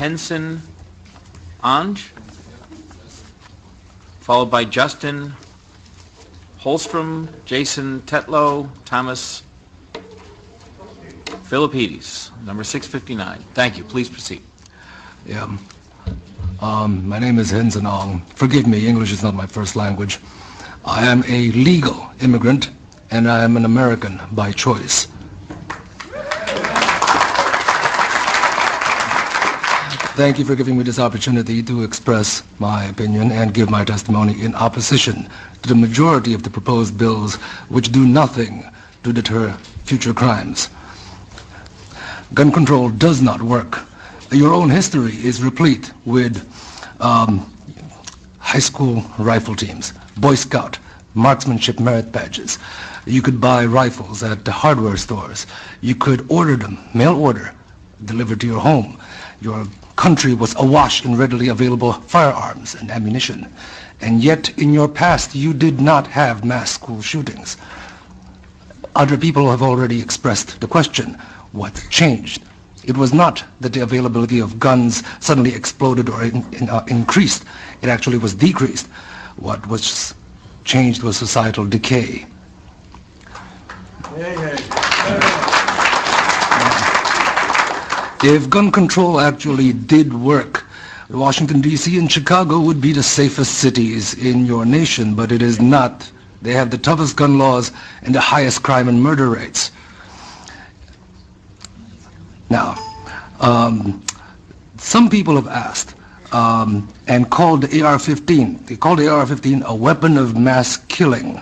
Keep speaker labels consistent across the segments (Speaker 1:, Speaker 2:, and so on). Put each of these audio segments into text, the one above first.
Speaker 1: Henson Ange, followed by Justin Holstrom, Jason Tetlow, Thomas Philippides, number 659. Thank you. Please proceed.
Speaker 2: Yeah. My name is Henson Ong. Forgive me, English is not my first language. I am a legal immigrant, and I am an American by choice. Thank you for giving me this opportunity to express my opinion and give my testimony in opposition to the majority of the proposed bills which do nothing to deter future crimes. Gun control does not work. Your own history is replete with high school rifle teams, Boy Scout, marksmanship merit badges. You could buy rifles at the hardware stores. You could order them, mail order, delivered to your home. Your country was awash in readily available firearms and ammunition. And yet, in your past, you did not have mass school shootings. Other people have already expressed the question, what changed? It was not that the availability of guns suddenly exploded or increased. It actually was decreased. What was changed was societal decay. If gun control actually did work, Washington, D.C. and Chicago would be the safest cities in your nation, but it is not. They have the toughest gun laws and the highest crime and murder rates. Now, some people have asked and called the AR-15. They called the AR-15 a weapon of mass killing.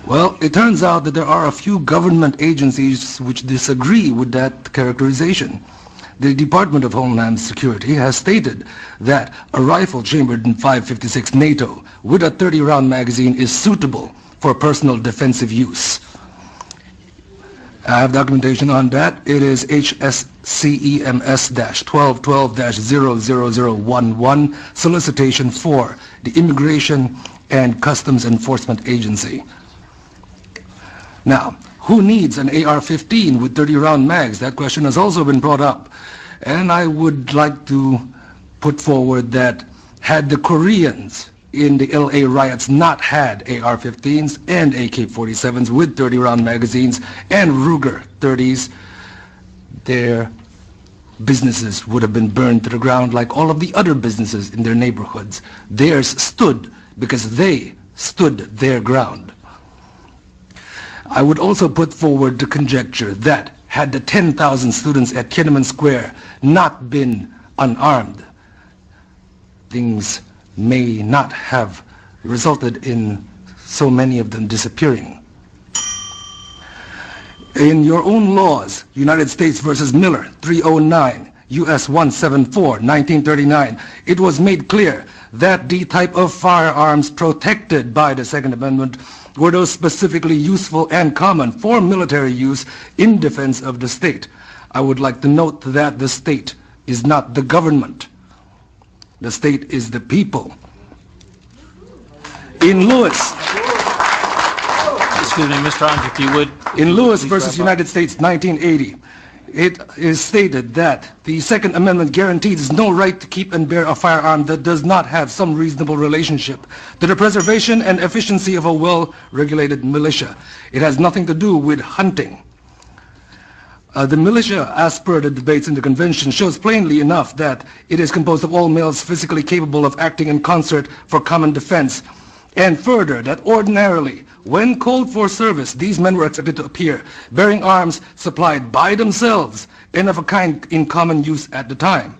Speaker 2: Well, it turns out that there are a few government agencies which disagree with that characterization. The Department of Homeland Security has stated that a rifle chambered in 5.56 NATO with a 30-round magazine is suitable for personal defensive use. I have documentation on that. It is HSCEMS-1212-00011, solicitation for the Immigration and Customs Enforcement Agency. Now, who needs an AR-15 with 30-round mags? That question has also been brought up. And I would like to put forward that had the Koreans in the LA riots not had AR-15s and AK-47s with 30-round magazines and Ruger 30s, their businesses would have been burned to the ground like all of the other businesses in their neighborhoods. Theirs stood because they stood their ground. I would also put forward the conjecture that had the 10,000 students at Tiananmen Square not been unarmed, things may not have resulted in so many of them disappearing. In your own laws, United States versus Miller, 309, U.S. 174, 1939, it was made clear that the type of firearms protected by the Second Amendment were those specifically useful and common for military use in defense of the state. I would like to note that the state is not the government. The state is the people. In Lewis,
Speaker 1: excuse me, Mr. Ong, if you would.
Speaker 2: In Lewis versus United States, 1980, it is stated that the Second Amendment guarantees no right to keep and bear a firearm that does not have some reasonable relationship to the preservation and efficiency of a well-regulated militia. It has nothing to do with hunting. The militia, as per the debates in the convention, shows plainly enough that it is composed of all males physically capable of acting in concert for common defense. And further, that ordinarily, when called for service, these men were expected to appear bearing arms supplied by themselves and of a kind in common use at the time.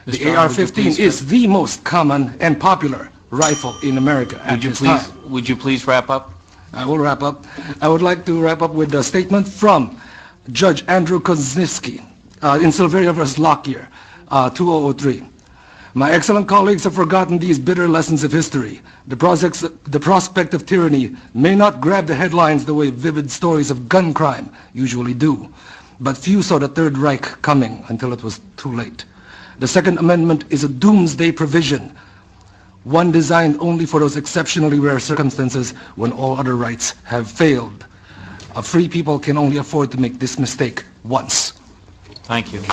Speaker 2: The AR-15 is the most common and popular rifle in America at this time.
Speaker 1: Would you please wrap up?
Speaker 2: I will wrap up. I would like to wrap up with a statement from Judge Andrew Kozinski in Silveria vs. Lockyer, 2003. My excellent colleagues have forgotten these bitter lessons of history. The prospect of tyranny may not grab the headlines the way vivid stories of gun crime usually do, but few saw the Third Reich coming until it was too late. The Second Amendment is a doomsday provision, one designed only for those exceptionally rare circumstances when all other rights have failed. A free people can only afford to make this mistake once.
Speaker 1: Thank you.